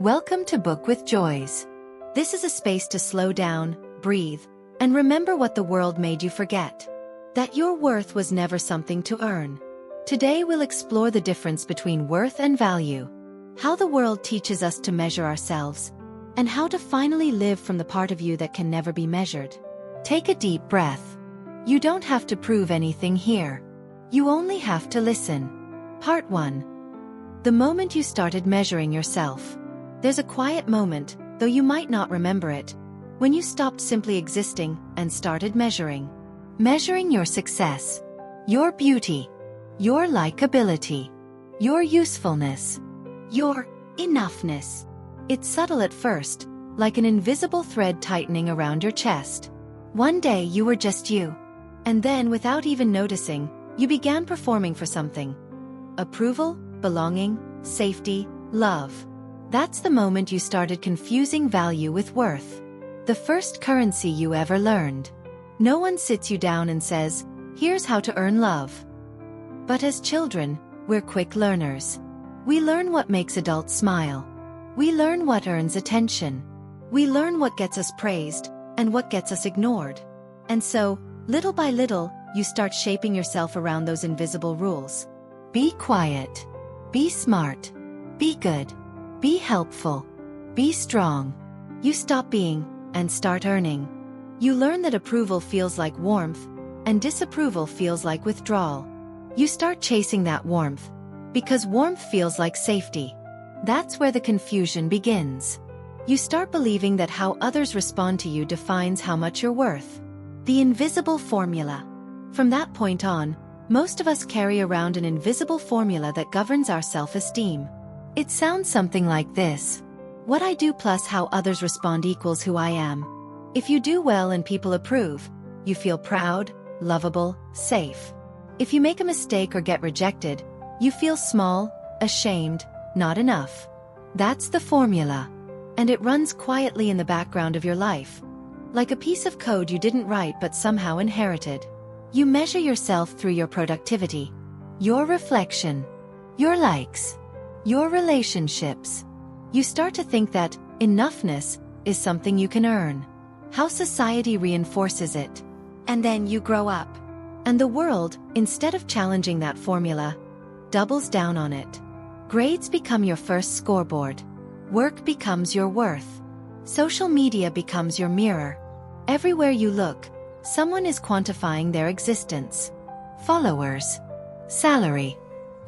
Welcome to Book with Joys. This is a space to slow down, breathe, and remember what the world made you forget. That your worth was never something to earn. Today we'll explore the difference between worth and value, how the world teaches us to measure ourselves, and how to finally live from the part of you that can never be measured. Take a deep breath. You don't have to prove anything here. You only have to listen. Part 1. The moment you started measuring yourself. There's a quiet moment, though you might not remember it, when you stopped simply existing and started measuring. Measuring your success, your beauty, your likability, your usefulness, your enoughness. It's subtle at first, like an invisible thread tightening around your chest. One day you were just you. And then, without even noticing, you began performing for something. Approval, belonging, safety, love. That's the moment you started confusing value with worth. The first currency you ever learned. No one sits you down and says, "Here's how to earn love." But as children, we're quick learners. We learn what makes adults smile. We learn what earns attention. We learn what gets us praised, and what gets us ignored. And so, little by little, you start shaping yourself around those invisible rules. Be quiet. Be smart. Be good. Be helpful. Be strong. You stop being, and start earning. You learn that approval feels like warmth, and disapproval feels like withdrawal. You start chasing that warmth, because warmth feels like safety. That's where the confusion begins. You start believing that how others respond to you defines how much you're worth. The invisible formula. From that point on, most of us carry around an invisible formula that governs our self-esteem. It sounds something like this. What I do plus how others respond equals who I am. If you do well and people approve, you feel proud, lovable, safe. If you make a mistake or get rejected, you feel small, ashamed, not enough. That's the formula. And it runs quietly in the background of your life. Like a piece of code you didn't write but somehow inherited. You measure yourself through your productivity, your reflection, your likes, your relationships. You start to think that enoughness is something you can earn. How society reinforces it. And then you grow up. And the world, instead of challenging that formula, doubles down on it. Grades become your first scoreboard. Work becomes your worth. Social media becomes your mirror. Everywhere you look, someone is quantifying their existence. Followers, salary,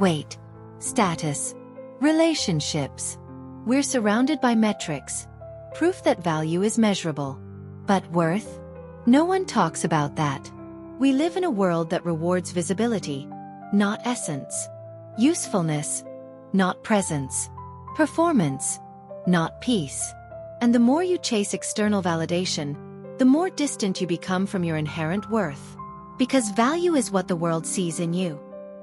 weight, status, relationships. We're surrounded by metrics, proof that value is measurable. But worth? No one talks about that. We live in a world that rewards visibility, not essence. Usefulness, not presence. Performance, not peace. And the more you chase external validation, the more distant you become from your inherent worth. Because value is what the world sees in you.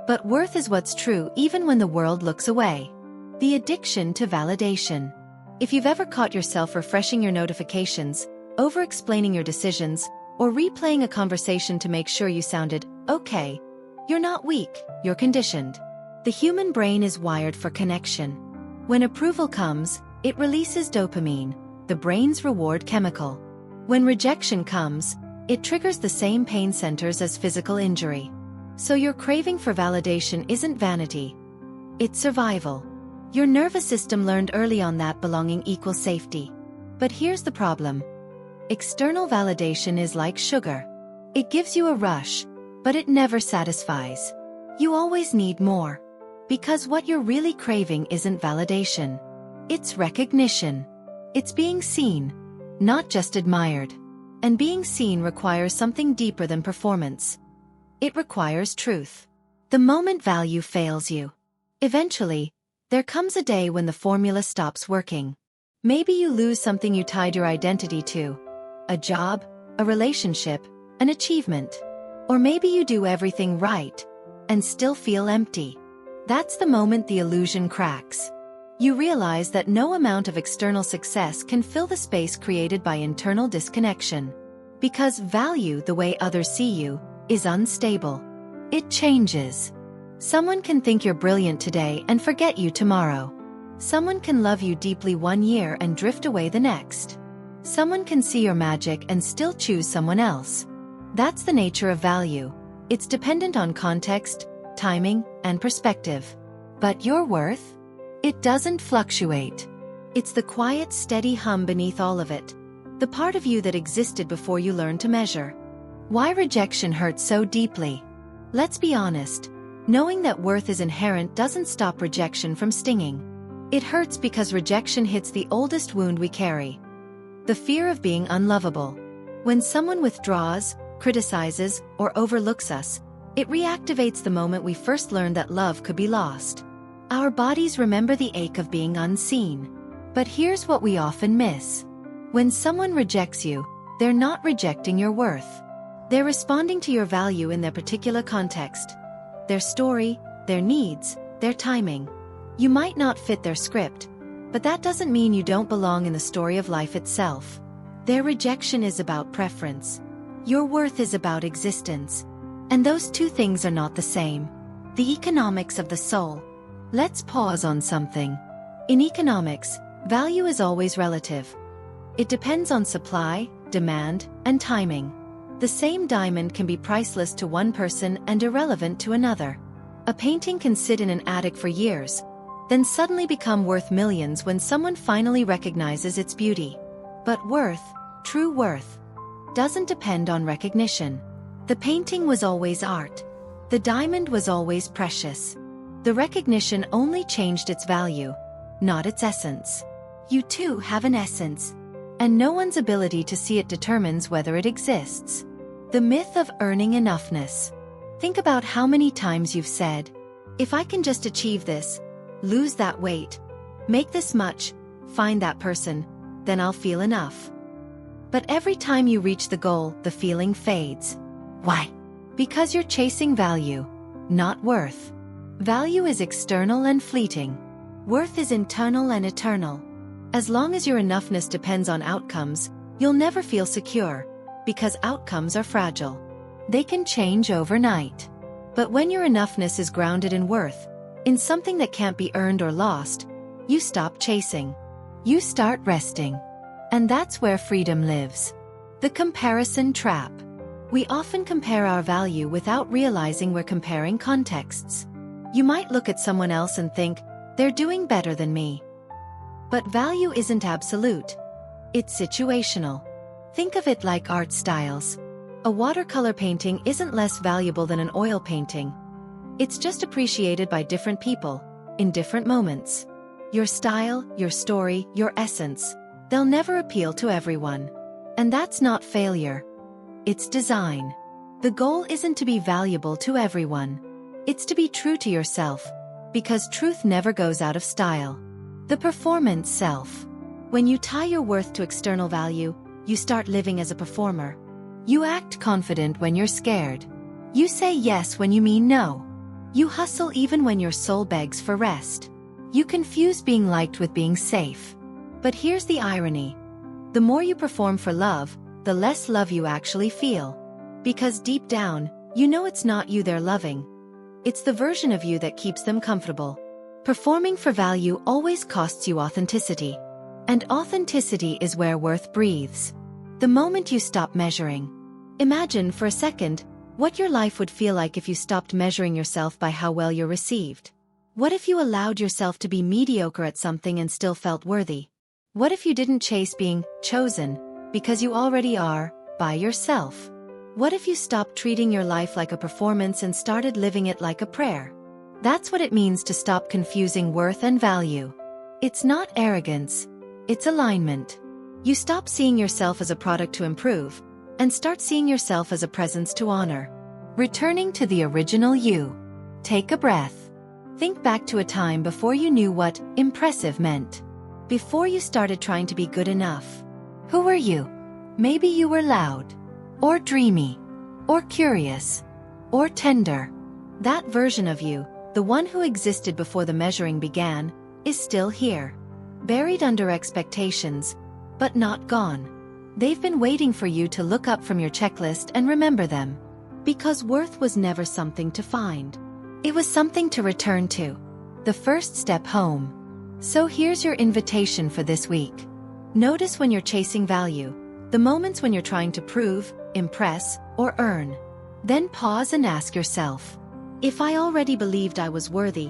But worth is what's true even when the world looks away. The addiction to validation. If you've ever caught yourself refreshing your notifications, over-explaining your decisions, or replaying a conversation to make sure you sounded okay, you're not weak, you're conditioned. The human brain is wired for connection. When approval comes, it releases dopamine, the brain's reward chemical. When rejection comes, it triggers the same pain centers as physical injury. So your craving for validation isn't vanity. It's survival. Your nervous system learned early on that belonging equals safety. But here's the problem. External validation is like sugar. It gives you a rush, but it never satisfies. You always need more. Because what you're really craving isn't validation. It's recognition. It's being seen, not just admired. And being seen requires something deeper than performance. It requires truth. The moment value fails you. Eventually, there comes a day when the formula stops working. Maybe you lose something you tied your identity to. A job, a relationship, an achievement. Or maybe you do everything right, and still feel empty. That's the moment the illusion cracks. You realize that no amount of external success can fill the space created by internal disconnection. Because value, the way others see you, is unstable. It changes. Someone can think you're brilliant today and forget you tomorrow. Someone can love you deeply one year and drift away the next. Someone can see your magic and still choose someone else. That's the nature of value. It's dependent on context, timing, and perspective. But your worth? It doesn't fluctuate. It's the quiet, steady hum beneath all of it. The part of you that existed before you learned to measure. Why rejection hurts so deeply? Let's be honest. Knowing that worth is inherent doesn't stop rejection from stinging. It hurts because rejection hits the oldest wound we carry. The fear of being unlovable. When someone withdraws, criticizes, or overlooks us, it reactivates the moment we first learned that love could be lost. Our bodies remember the ache of being unseen. But here's what we often miss. When someone rejects you, they're not rejecting your worth. They're responding to your value in their particular context. Their story, their needs, their timing. You might not fit their script, but that doesn't mean you don't belong in the story of life itself. Their rejection is about preference. Your worth is about existence. And those two things are not the same. The economics of the soul. Let's pause on something. In economics, value is always relative. It depends on supply, demand, and timing. The same diamond can be priceless to one person and irrelevant to another. A painting can sit in an attic for years, then suddenly become worth millions when someone finally recognizes its beauty. But worth, true worth, doesn't depend on recognition. The painting was always art. The diamond was always precious. The recognition only changed its value, not its essence. You too have an essence, and no one's ability to see it determines whether it exists. The myth of earning enoughness. Think about how many times you've said, if I can just achieve this, lose that weight, make this much, find that person, then I'll feel enough. But every time you reach the goal, the feeling fades. Why? Because you're chasing value, not worth. Value is external and fleeting. Worth is internal and eternal. As long as your enoughness depends on outcomes, you'll never feel secure, because outcomes are fragile. They can change overnight. But when your enoughness is grounded in worth, in something that can't be earned or lost, you stop chasing. You start resting. And that's where freedom lives. The comparison trap. We often compare our value without realizing we're comparing contexts. You might look at someone else and think, they're doing better than me. But value isn't absolute. It's situational. Think of it like art styles. A watercolor painting isn't less valuable than an oil painting. It's just appreciated by different people, in different moments. Your style, your story, your essence, they'll never appeal to everyone. And that's not failure. It's design. The goal isn't to be valuable to everyone. It's to be true to yourself, because truth never goes out of style. The performance self. When you tie your worth to external value, you start living as a performer. You act confident when you're scared. You say yes when you mean no. You hustle even when your soul begs for rest. You confuse being liked with being safe. But here's the irony. The more you perform for love, the less love you actually feel. Because deep down, you know it's not you they're loving. It's the version of you that keeps them comfortable. Performing for value always costs you authenticity. And authenticity is where worth breathes. The moment you stop measuring. Imagine for a second what your life would feel like if you stopped measuring yourself by how well you're received. What if you allowed yourself to be mediocre at something and still felt worthy? What if you didn't chase being chosen, because you already are, by yourself? What if you stopped treating your life like a performance and started living it like a prayer? That's what it means to stop confusing worth and value. It's not arrogance. It's alignment. You stop seeing yourself as a product to improve, and start seeing yourself as a presence to honor. Returning to the original you. Take a breath. Think back to a time before you knew what impressive meant. Before you started trying to be good enough. Who were you? Maybe you were loud, or dreamy, or curious, or tender. That version of you, the one who existed before the measuring began, is still here. Buried under expectations, but not gone. They've been waiting for you to look up from your checklist and remember them. Because worth was never something to find. It was something to return to. The first step home. So here's your invitation for this week. Notice when you're chasing value, the moments when you're trying to prove, impress, or earn. Then pause and ask yourself, if I already believed I was worthy,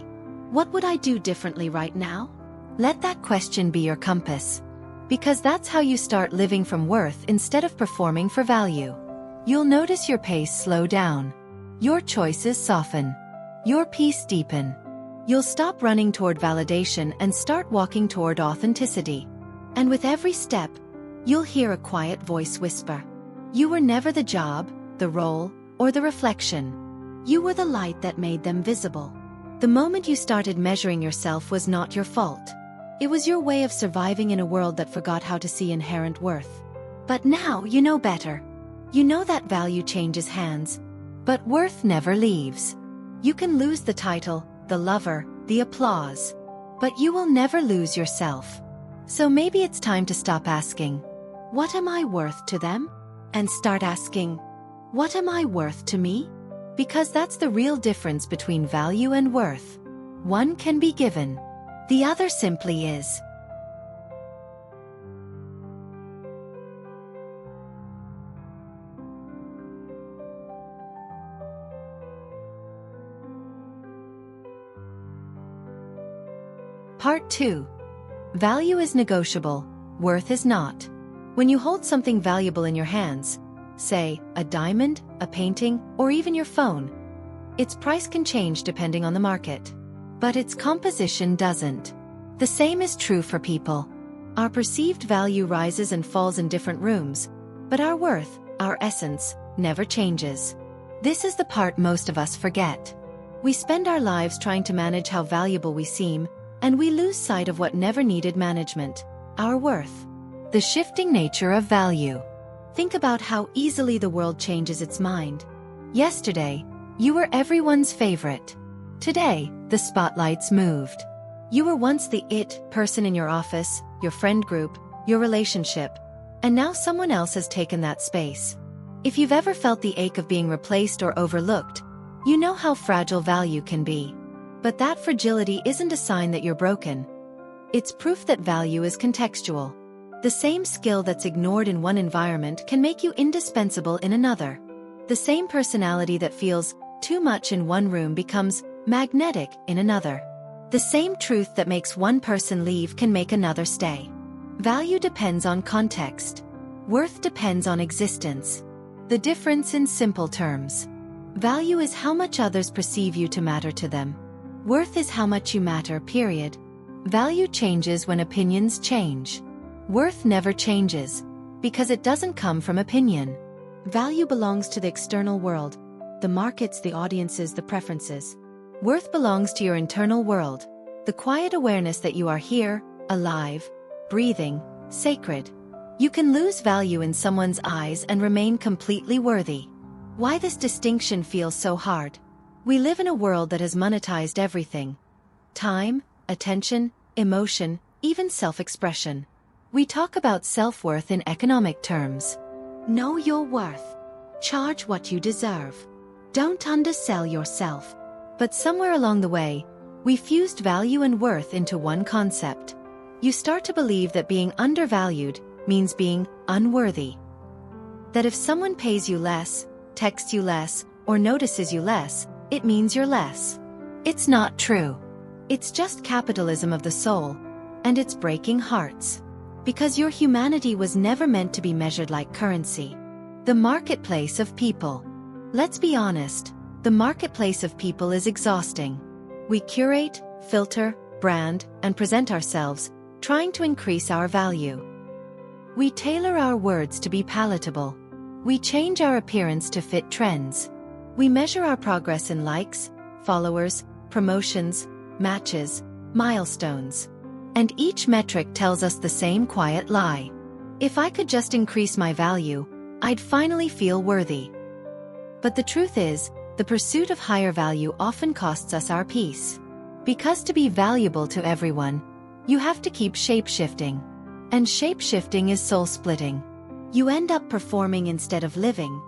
what would I do differently right now? Let that question be your compass, because that's how you start living from worth instead of performing for value. You'll notice your pace slow down, your choices soften, your peace deepen. You'll stop running toward validation and start walking toward authenticity. And with every step, you'll hear a quiet voice whisper, you were never the job, the role, or the reflection. You were the light that made them visible. The moment you started measuring yourself was not your fault. It was your way of surviving in a world that forgot how to see inherent worth. But now you know better. You know that value changes hands, but worth never leaves. You can lose the title, the lover, the applause, but you will never lose yourself. So maybe it's time to stop asking, what am I worth to them? And start asking, what am I worth to me? Because that's the real difference between value and worth. One can be given, the other simply is. Part 2. Value is negotiable, worth is not. When you hold something valuable in your hands, say, a diamond, a painting, or even your phone, its price can change depending on the market. But its composition doesn't. The same is true for people. Our perceived value rises and falls in different rooms, but our worth, our essence, never changes. This is the part most of us forget. We spend our lives trying to manage how valuable we seem, and we lose sight of what never needed management, our worth. The shifting nature of value. Think about how easily the world changes its mind. Yesterday, you were everyone's favorite. Today, the spotlight's moved. You were once the it person in your office, your friend group, your relationship, and now someone else has taken that space. If you've ever felt the ache of being replaced or overlooked, you know how fragile value can be. But that fragility isn't a sign that you're broken. It's proof that value is contextual. The same skill that's ignored in one environment can make you indispensable in another. The same personality that feels too much in one room becomes magnetic in another. The same truth that makes one person leave can make another stay. Value depends on context. Worth depends on existence. The difference in simple terms. Value is how much others perceive you to matter to them. Worth is how much you matter, period. Value changes when opinions change. Worth never changes, because it doesn't come from opinion. Value belongs to the external world, the markets, the audiences, the preferences. Worth belongs to your internal world, the quiet awareness that you are here, alive, breathing, sacred. You can lose value in someone's eyes and remain completely worthy. Why this distinction feels so hard? We live in a world that has monetized everything. Time, attention, emotion, even self-expression. We talk about self-worth in economic terms. Know your worth. Charge what you deserve. Don't undersell yourself. But somewhere along the way, we fused value and worth into one concept. You start to believe that being undervalued means being unworthy. That if someone pays you less, texts you less, or notices you less, it means you're less. It's not true. It's just capitalism of the soul, and it's breaking hearts. Because your humanity was never meant to be measured like currency. The marketplace of people. Let's be honest, the marketplace of people is exhausting. We curate, filter, brand, and present ourselves, trying to increase our value. We tailor our words to be palatable. We change our appearance to fit trends. We measure our progress in likes, followers, promotions, matches, milestones. And each metric tells us the same quiet lie. If I could just increase my value, I'd finally feel worthy. But the truth is, the pursuit of higher value often costs us our peace. Because to be valuable to everyone, you have to keep shape-shifting. And shape-shifting is soul-splitting. You end up performing instead of living,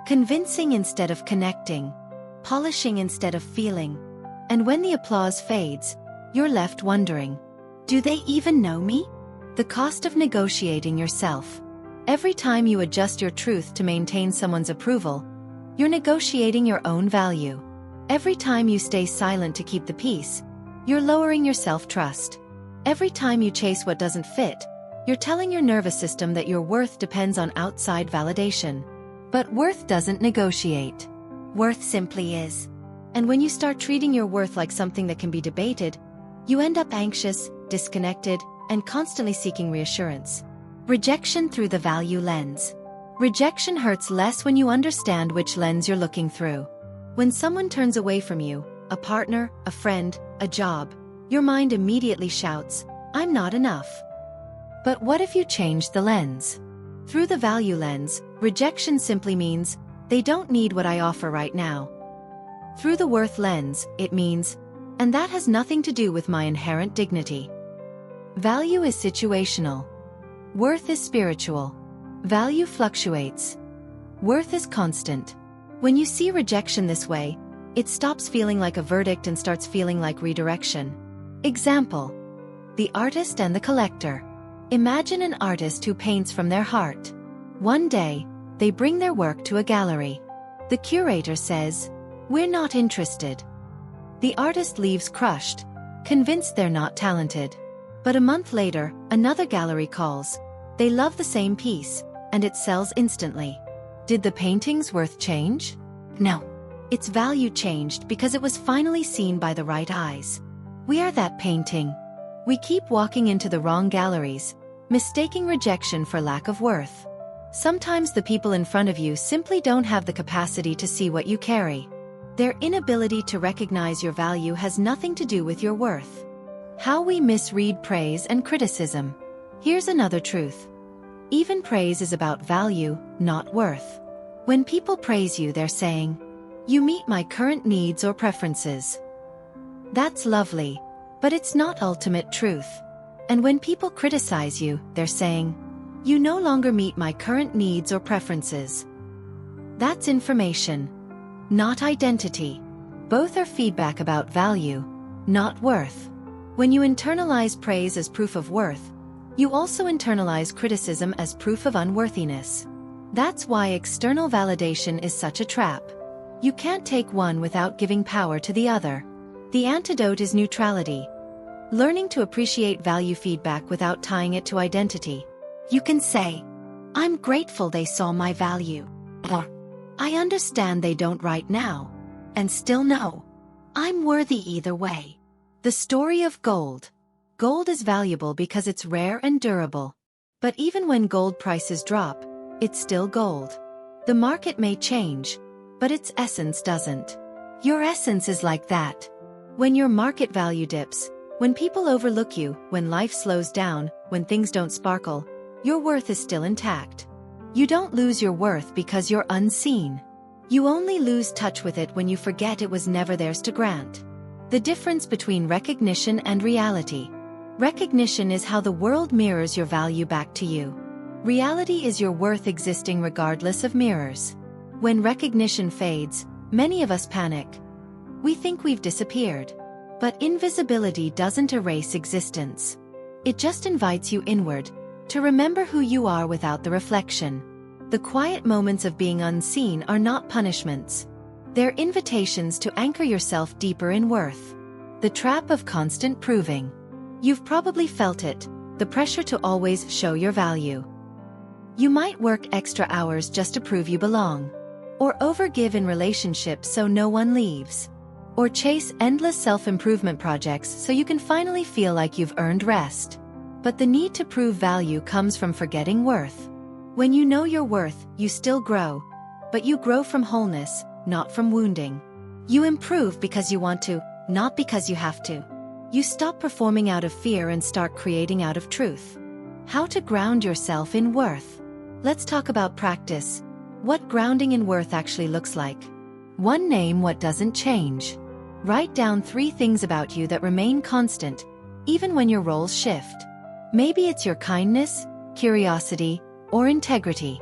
convincing instead of connecting, polishing instead of feeling. And when the applause fades, you're left wondering, Do they even know me? The cost of negotiating yourself. Every time you adjust your truth to maintain someone's approval, you're negotiating your own value. Every time you stay silent to keep the peace, you're lowering your self-trust. Every time you chase what doesn't fit, you're telling your nervous system that your worth depends on outside validation. But worth doesn't negotiate. Worth simply is. And when you start treating your worth like something that can be debated, you end up anxious, disconnected, and constantly seeking reassurance. Rejection through the value lens. Rejection hurts less when you understand which lens you're looking through. When someone turns away from you, a partner, a friend, a job, your mind immediately shouts, "I'm not enough." But what if you change the lens? Through the value lens, rejection simply means, they don't need what I offer right now. Through the worth lens, it means, and that has nothing to do with my inherent dignity. Value is situational. Worth is spiritual. Value fluctuates. Worth is constant. When you see rejection this way, it stops feeling like a verdict and starts feeling like redirection. Example: the artist and the collector. Imagine an artist who paints from their heart. One day, they bring their work to a gallery. The curator says, "We're not interested." The artist leaves crushed, convinced they're not talented. But a month later, another gallery calls. They love the same piece, and it sells instantly. Did the painting's worth change? No. Its value changed because it was finally seen by the right eyes. We are that painting. We keep walking into the wrong galleries, mistaking rejection for lack of worth. Sometimes the people in front of you simply don't have the capacity to see what you carry. Their inability to recognize your value has nothing to do with your worth. How we misread praise and criticism. Here's another truth. Even praise is about value, not worth. When people praise you, they're saying, "You meet my current needs or preferences." That's lovely, but it's not ultimate truth. And when people criticize you, they're saying, "You no longer meet my current needs or preferences." That's information, not identity. Both are feedback about value, not worth. When you internalize praise as proof of worth, you also internalize criticism as proof of unworthiness. That's why external validation is such a trap. You can't take one without giving power to the other. The antidote is neutrality. Learning to appreciate value feedback without tying it to identity. You can say, "I'm grateful they saw my value," or "I understand they don't right now," and still know, "I'm worthy either way." The story of gold. Gold is valuable because it's rare and durable. But even when gold prices drop, it's still gold. The market may change, but its essence doesn't. Your essence is like that. When your market value dips, when people overlook you, when life slows down, when things don't sparkle, your worth is still intact. You don't lose your worth because you're unseen. You only lose touch with it when you forget it was never theirs to grant. The difference between recognition and reality. Recognition is how the world mirrors your value back to you. Reality is your worth existing regardless of mirrors. When recognition fades, many of us panic. We think we've disappeared. But invisibility doesn't erase existence. It just invites you inward, to remember who you are without the reflection. The quiet moments of being unseen are not punishments. They're invitations to anchor yourself deeper in worth. The trap of constant proving. You've probably felt it, the pressure to always show your value. You might work extra hours just to prove you belong. Or overgive in relationships so no one leaves. Or chase endless self-improvement projects so you can finally feel like you've earned rest. But the need to prove value comes from forgetting worth. When you know your worth, you still grow. But you grow from wholeness, not from wounding. You improve because you want to, not because you have to. You stop performing out of fear and start creating out of truth. How to ground yourself in worth. Let's talk about practice. What grounding in worth actually looks like. 1. Name what doesn't change. Write down 3 things about you that remain constant, even when your roles shift. Maybe it's your kindness, curiosity, or integrity.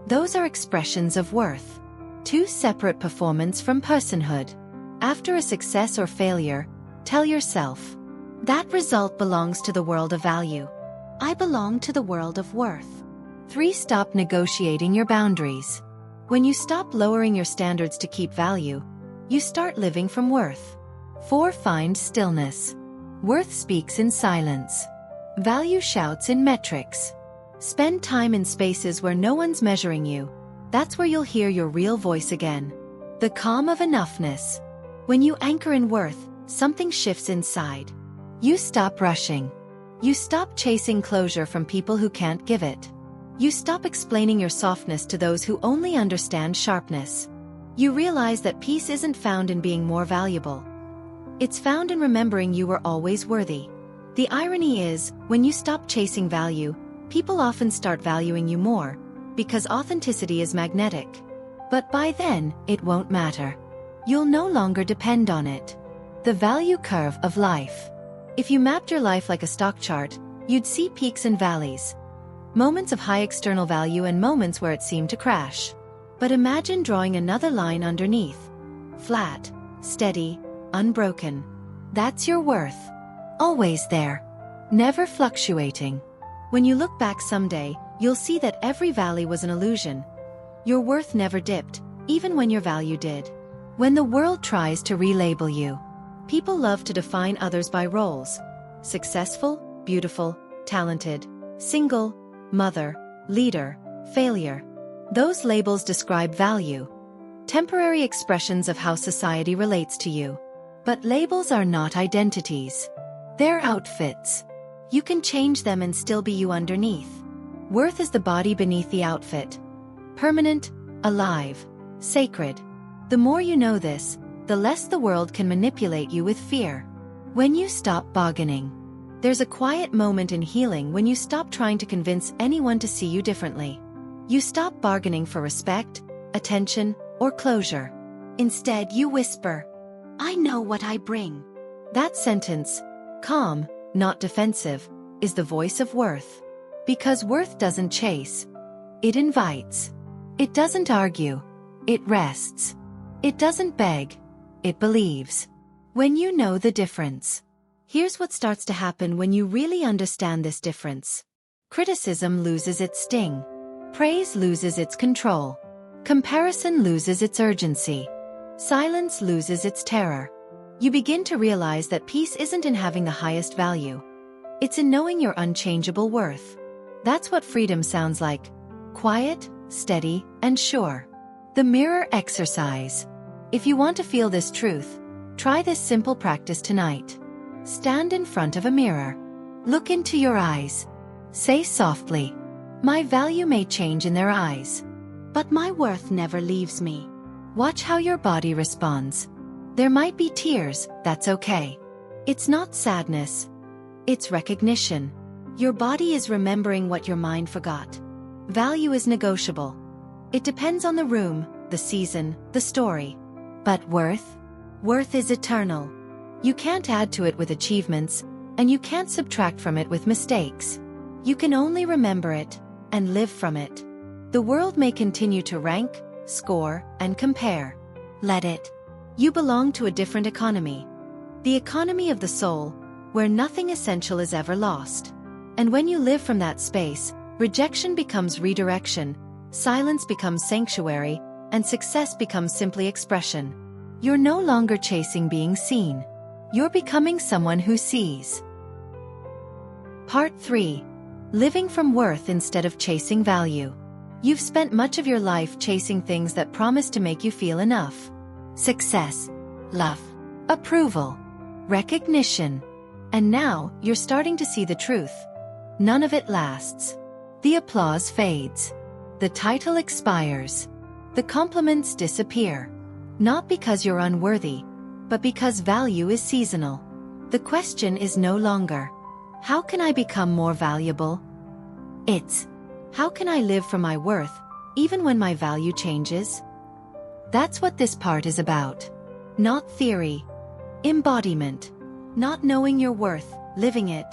Those are expressions of worth. 2. Separate performance from personhood. After a success or failure, tell yourself, That result belongs to the world of value. I belong to the world of worth. 3. Stop negotiating your boundaries. When you stop lowering your standards to keep value, you start living from worth. 4. Find stillness. Worth speaks in silence. Value shouts in metrics. Spend time in spaces where no one's measuring you. That's where you'll hear your real voice again. The calm of enoughness. When you anchor in worth, something shifts inside. You stop rushing. You stop chasing closure from people who can't give it. You stop explaining your softness to those who only understand sharpness. You realize that peace isn't found in being more valuable. It's found in remembering you were always worthy. The irony is, when you stop chasing value, people often start valuing you more, because authenticity is magnetic. But by then, it won't matter. You'll no longer depend on it. The value curve of life. If you mapped your life like a stock chart, you'd see peaks and valleys. Moments of high external value and moments where it seemed to crash. But imagine drawing another line underneath. Flat, steady, unbroken. That's your worth. Always there. Never fluctuating. When you look back someday, you'll see that every valley was an illusion. Your worth never dipped, even when your value did. When the world tries to relabel you, people love to define others by roles. Successful, beautiful, talented, single, mother, leader, failure. Those labels describe value. Temporary expressions of how society relates to you. But labels are not identities. They're outfits. You can change them and still be you underneath. Worth is the body beneath the outfit. Permanent, alive, sacred. The more you know this, the less the world can manipulate you with fear. When you stop bargaining, there's a quiet moment in healing when you stop trying to convince anyone to see you differently. You stop bargaining for respect, attention, or closure. Instead, you whisper, "I know what I bring." That sentence, calm, not defensive, is the voice of worth. Because worth doesn't chase. It invites. It doesn't argue. It rests. It doesn't beg. It believes. When you know the difference. Here's what starts to happen when you really understand this difference. Criticism loses its sting. Praise loses its control. Comparison loses its urgency. Silence loses its terror. You begin to realize that peace isn't in having the highest value. It's in knowing your unchangeable worth. That's what freedom sounds like. Quiet, steady, and sure. The mirror exercise. If you want to feel this truth, try this simple practice tonight. Stand in front of a mirror. Look into your eyes. Say softly, "My value may change in their eyes, but my worth never leaves me." Watch how your body responds. There might be tears, that's okay. It's not sadness. It's recognition. Your body is remembering what your mind forgot. Value is negotiable. It depends on the room, the season, the story. But worth? Worth is eternal. You can't add to it with achievements, and you can't subtract from it with mistakes. You can only remember it, and live from it. The world may continue to rank, score, and compare. Let it. You belong to a different economy. The economy of the soul, where nothing essential is ever lost. And when you live from that space, rejection becomes redirection, silence becomes sanctuary, and success becomes simply expression. You're no longer chasing being seen. You're becoming someone who sees. Part 3. Living from worth instead of chasing value. You've spent much of your life chasing things that promise to make you feel enough. Success, love, approval, recognition. And now, you're starting to see the truth. None of it lasts. The applause fades. The title expires. The compliments disappear. Not because you're unworthy, but because value is seasonal. The question is no longer, how can I become more valuable? It's, how can I live for my worth, even when my value changes? That's what this part is about. Not theory. Embodiment. Not knowing your worth, living it.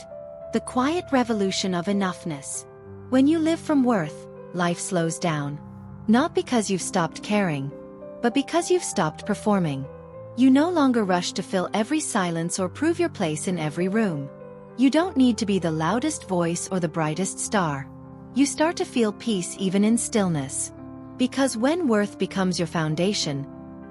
The quiet revolution of enoughness. When you live from worth, life slows down. Not because you've stopped caring, but because you've stopped performing. You no longer rush to fill every silence or prove your place in every room. You don't need to be the loudest voice or the brightest star. You start to feel peace even in stillness. Because when worth becomes your foundation,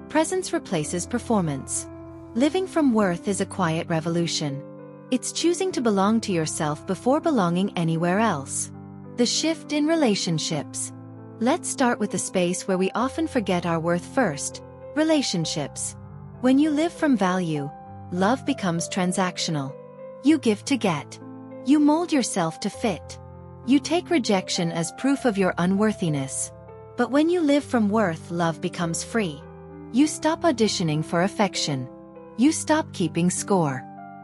presence replaces performance. Living from worth is a quiet revolution. It's choosing to belong to yourself before belonging anywhere else. The shift in relationships. Let's start with the space where we often forget our worth first: relationships. When you live from value, love becomes transactional. You give to get. You mold yourself to fit. You take rejection as proof of your unworthiness. But when you live from worth, love becomes free. You stop auditioning for affection. You stop keeping score.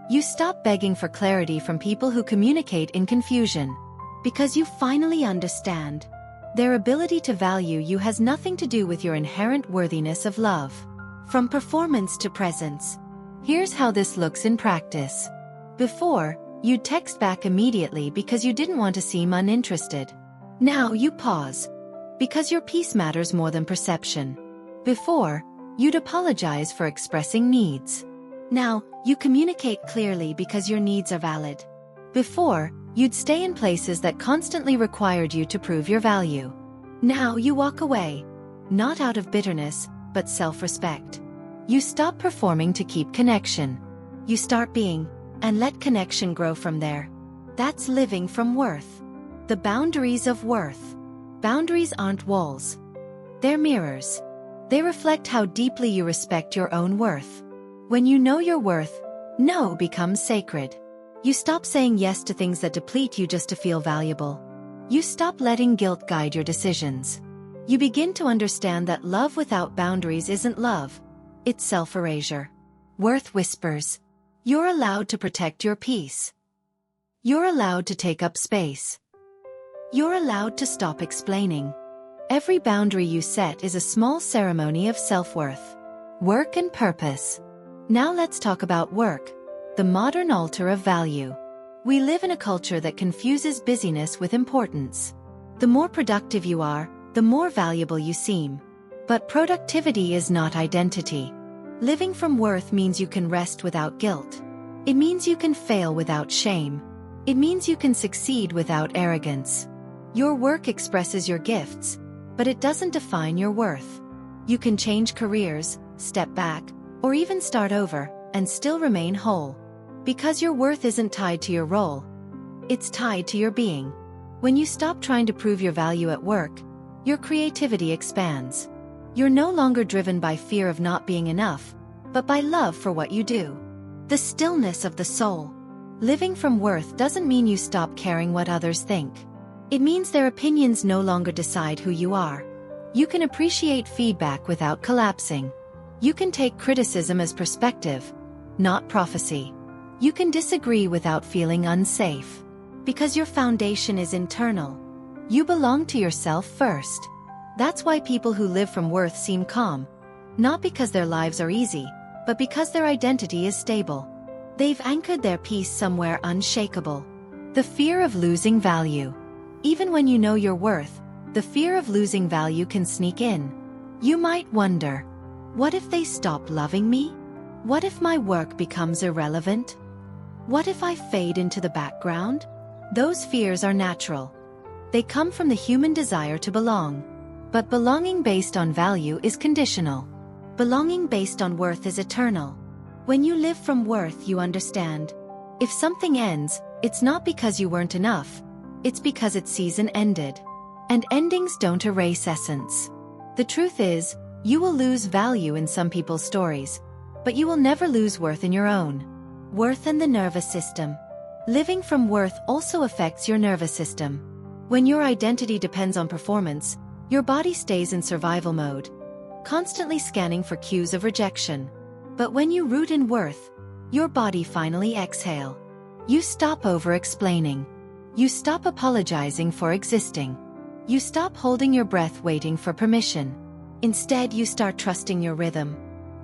You stop begging for clarity from people who communicate in confusion. Because you finally understand. Their ability to value you has nothing to do with your inherent worthiness of love. From performance to presence. Here's how this looks in practice. Before, you'd text back immediately because you didn't want to seem uninterested. Now you pause. Because your peace matters more than perception. Before, you'd apologize for expressing needs. Now, you communicate clearly because your needs are valid. Before, you'd stay in places that constantly required you to prove your value. Now you walk away. Not out of bitterness, but self-respect. You stop performing to keep connection. You start being, and let connection grow from there. That's living from worth. The boundaries of worth. Boundaries aren't walls. They're mirrors. They reflect how deeply you respect your own worth. When you know your worth, no becomes sacred. You stop saying yes to things that deplete you just to feel valuable. You stop letting guilt guide your decisions. You begin to understand that love without boundaries isn't love. It's self-erasure. Worth whispers. You're allowed to protect your peace. You're allowed to take up space. You're allowed to stop explaining. Every boundary you set is a small ceremony of self-worth. Work and purpose. Now let's talk about work, the modern altar of value. We live in a culture that confuses busyness with importance. The more productive you are, the more valuable you seem. But productivity is not identity. Living from worth means you can rest without guilt. It means you can fail without shame. It means you can succeed without arrogance. Your work expresses your gifts, but it doesn't define your worth. You can change careers, step back, or even start over, and still remain whole. Because your worth isn't tied to your role. It's tied to your being. When you stop trying to prove your value at work, your creativity expands. You're no longer driven by fear of not being enough, but by love for what you do. The stillness of the soul. Living from worth doesn't mean you stop caring what others think. It means their opinions no longer decide who you are. You can appreciate feedback without collapsing. You can take criticism as perspective, not prophecy. You can disagree without feeling unsafe. Because your foundation is internal. You belong to yourself first. That's why people who live from worth seem calm. Not because their lives are easy, but because their identity is stable. They've anchored their peace somewhere unshakable. The fear of losing value. Even when you know your worth, the fear of losing value can sneak in. You might wonder, what if they stop loving me? What if my work becomes irrelevant? What if I fade into the background? Those fears are natural. They come from the human desire to belong. But belonging based on value is conditional. Belonging based on worth is eternal. When you live from worth, you understand. If something ends, it's not because you weren't enough. It's because its season ended. And endings don't erase essence. The truth is, you will lose value in some people's stories, but you will never lose worth in your own. Worth and the nervous system. Living from worth also affects your nervous system. When your identity depends on performance, your body stays in survival mode, constantly scanning for cues of rejection. But when you root in worth, your body finally exhales. You stop over-explaining. You stop apologizing for existing. You stop holding your breath waiting for permission. Instead, you start trusting your rhythm.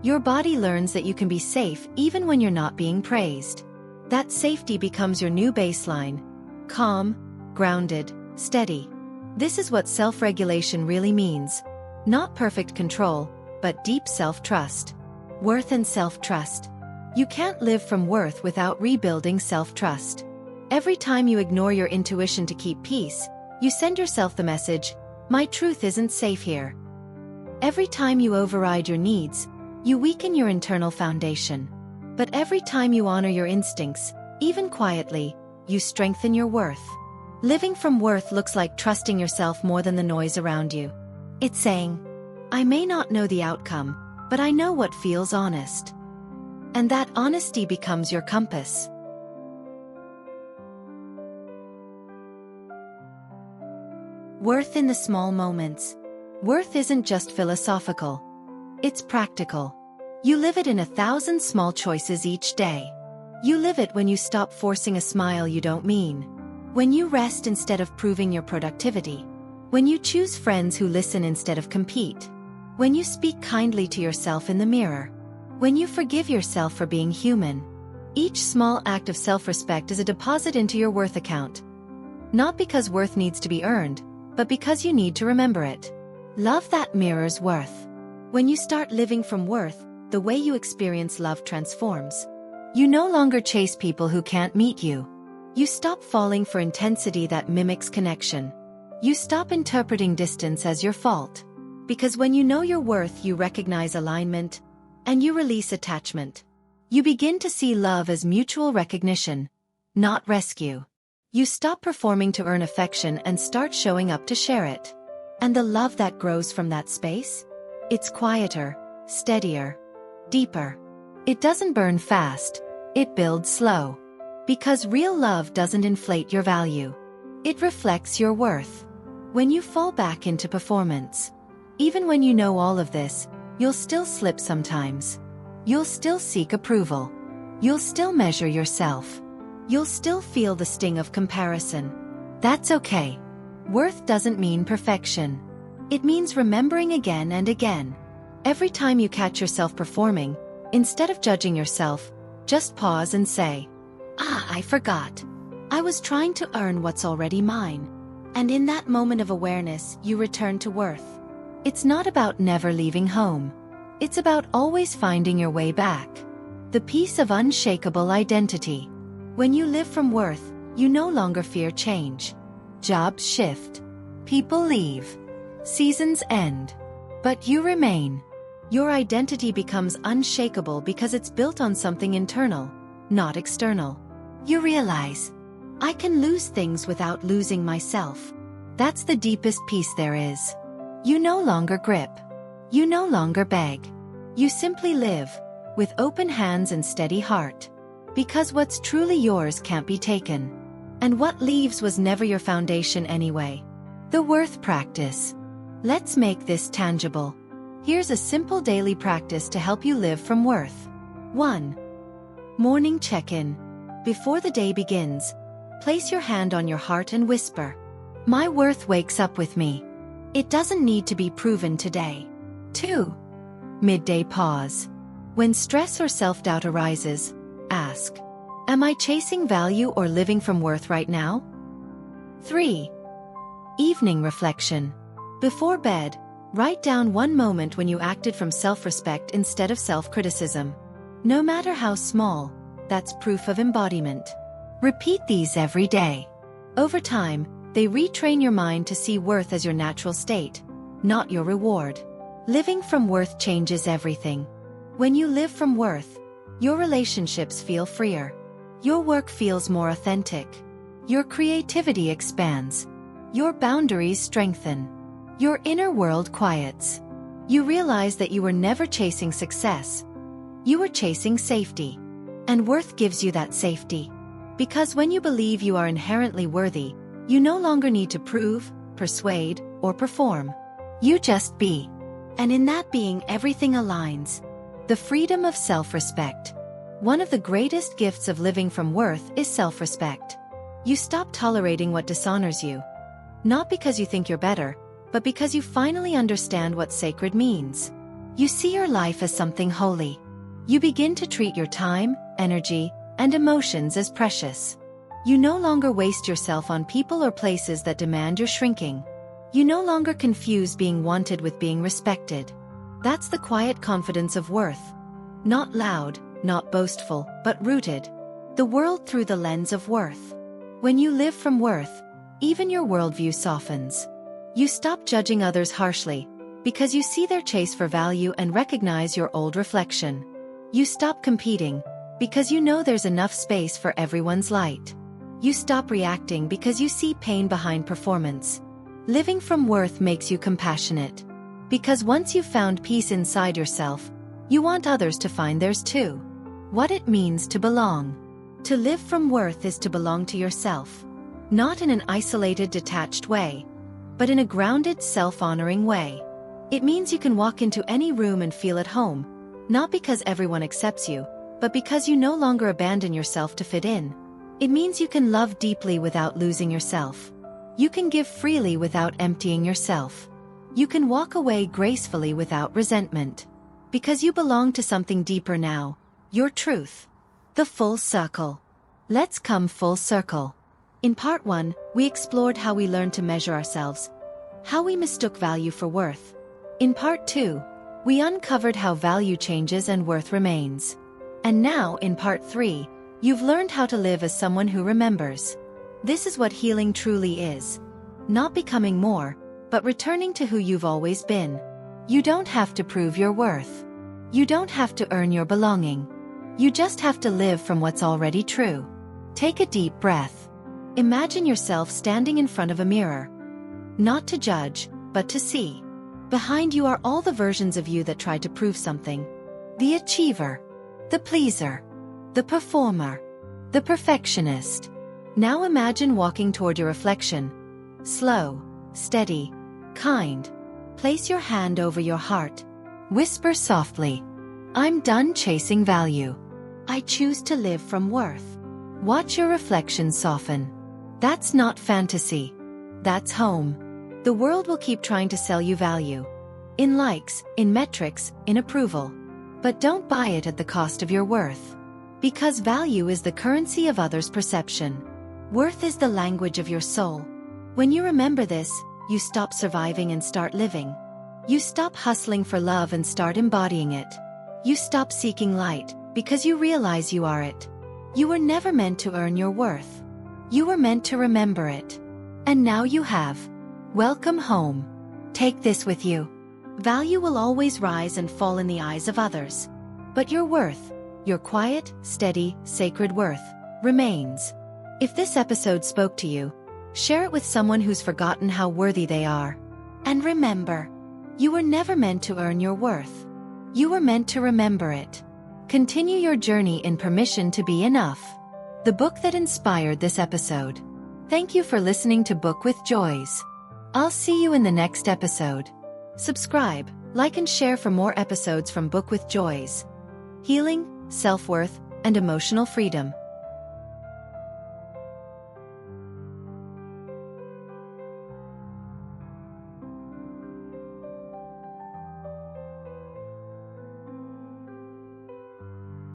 Your body learns that you can be safe even when you're not being praised. That safety becomes your new baseline. Calm, grounded, steady. This is what self-regulation really means. Not perfect control, but deep self-trust. Worth and self-trust. You can't live from worth without rebuilding self-trust. Every time you ignore your intuition to keep peace, you send yourself the message, "My truth isn't safe here." Every time you override your needs, you weaken your internal foundation. But every time you honor your instincts, even quietly, you strengthen your worth. Living from worth looks like trusting yourself more than the noise around you. It's saying, "I may not know the outcome, but I know what feels honest." And that honesty becomes your compass. Worth in the small moments. Worth isn't just philosophical. It's practical. You live it in 1,000 small choices each day. You live it when you stop forcing a smile you don't mean. When you rest instead of proving your productivity. When you choose friends who listen instead of compete. When you speak kindly to yourself in the mirror. When you forgive yourself for being human. Each small act of self-respect is a deposit into your worth account. Not because worth needs to be earned, but because you need to remember it. Love that mirrors worth. When you start living from worth, the way you experience love transforms. You no longer chase people who can't meet you. You stop falling for intensity that mimics connection. You stop interpreting distance as your fault. Because when you know your worth, you recognize alignment, and you release attachment. You begin to see love as mutual recognition, not rescue. You stop performing to earn affection and start showing up to share it. And the love that grows from that space? It's quieter, steadier, deeper. It doesn't burn fast, it builds slow. Because real love doesn't inflate your value. It reflects your worth. When you fall back into performance, even when you know all of this, you'll still slip sometimes. You'll still seek approval. You'll still measure yourself. You'll still feel the sting of comparison. That's okay. Worth doesn't mean perfection. It means remembering again and again. Every time you catch yourself performing, instead of judging yourself, just pause and say, "I forgot. I was trying to earn what's already mine." And in that moment of awareness, you return to worth. It's not about never leaving home. It's about always finding your way back. The peace of unshakable identity. When you live from worth, you no longer fear change. Jobs shift. People leave. Seasons end. But you remain. Your identity becomes unshakable because it's built on something internal, not external. You realize, I can lose things without losing myself. That's the deepest peace there is. You no longer grip. You no longer beg. You simply live, with open hands and steady heart. Because what's truly yours can't be taken. And what leaves was never your foundation anyway. The worth practice. Let's make this tangible. Here's a simple daily practice to help you live from worth. 1. Morning check-in. Before the day begins, place your hand on your heart and whisper, "My worth wakes up with me." It doesn't need to be proven today. 2. Midday pause. When stress or self-doubt arises, ask, "Am I chasing value or living from worth right now?" 3. Evening reflection. Before bed, write down one moment when you acted from self-respect instead of self-criticism. No matter how small, that's proof of embodiment. Repeat these every day. Over time, they retrain your mind to see worth as your natural state, not your reward. Living from worth changes everything. When you live from worth, your relationships feel freer. Your work feels more authentic. Your creativity expands. Your boundaries strengthen. Your inner world quiets. You realize that you were never chasing success. You were chasing safety. And worth gives you that safety. Because when you believe you are inherently worthy, you no longer need to prove, persuade, or perform. You just be. And in that being, everything aligns. The freedom of self-respect. One of the greatest gifts of living from worth is self-respect. You stop tolerating what dishonors you. Not because you think you're better, but because you finally understand what sacred means. You see your life as something holy. You begin to treat your time, energy, and emotions as precious. You no longer waste yourself on people or places that demand your shrinking. You no longer confuse being wanted with being respected. That's the quiet confidence of worth. Not loud, not boastful, but rooted. The world through the lens of worth. When you live from worth, even your worldview softens. You stop judging others harshly, because you see their chase for value and recognize your old reflection. You stop competing, because you know there's enough space for everyone's light. You stop reacting because you see pain behind performance. Living from worth makes you compassionate. Because once you've found peace inside yourself, you want others to find theirs too. What it means to belong. To live from worth is to belong to yourself. Not in an isolated, detached way, but in a grounded, self-honoring way. It means you can walk into any room and feel at home, not because everyone accepts you, but because you no longer abandon yourself to fit in. It means you can love deeply without losing yourself. You can give freely without emptying yourself. You can walk away gracefully without resentment. Because you belong to something deeper now, your truth. The full circle. Let's come full circle. In part 1, we explored how we learned to measure ourselves, how we mistook value for worth. In part 2, we uncovered how value changes and worth remains. And now, in part 3, you've learned how to live as someone who remembers. This is what healing truly is. Not becoming more, but returning to who you've always been. You don't have to prove your worth. You don't have to earn your belonging. You just have to live from what's already true. Take a deep breath. Imagine yourself standing in front of a mirror. Not to judge, but to see. Behind you are all the versions of you that tried to prove something. The achiever. The pleaser. The performer. The perfectionist. Now imagine walking toward your reflection. Slow, steady, kind. Place your hand over your heart. Whisper softly. I'm done chasing value. I choose to live from worth. Watch your reflection soften. That's not fantasy. That's home. The world will keep trying to sell you value. In likes, in metrics, in approval. But don't buy it at the cost of your worth. Because value is the currency of others' perception. Worth is the language of your soul. When you remember this, you stop surviving and start living. You stop hustling for love and start embodying it. You stop seeking light, because you realize you are it. You were never meant to earn your worth. You were meant to remember it. And now you have. Welcome home. Take this with you. Value will always rise and fall in the eyes of others. But your worth, your quiet, steady, sacred worth, remains. If this episode spoke to you, share it with someone who's forgotten how worthy they are. And remember, you were never meant to earn your worth. You were meant to remember it. Continue your journey in permission to be enough. The book that inspired this episode. Thank you for listening to Book with Joys. I'll see you in the next episode. Subscribe, like and share for more episodes from Book with Joys. Healing, self-worth, and emotional freedom.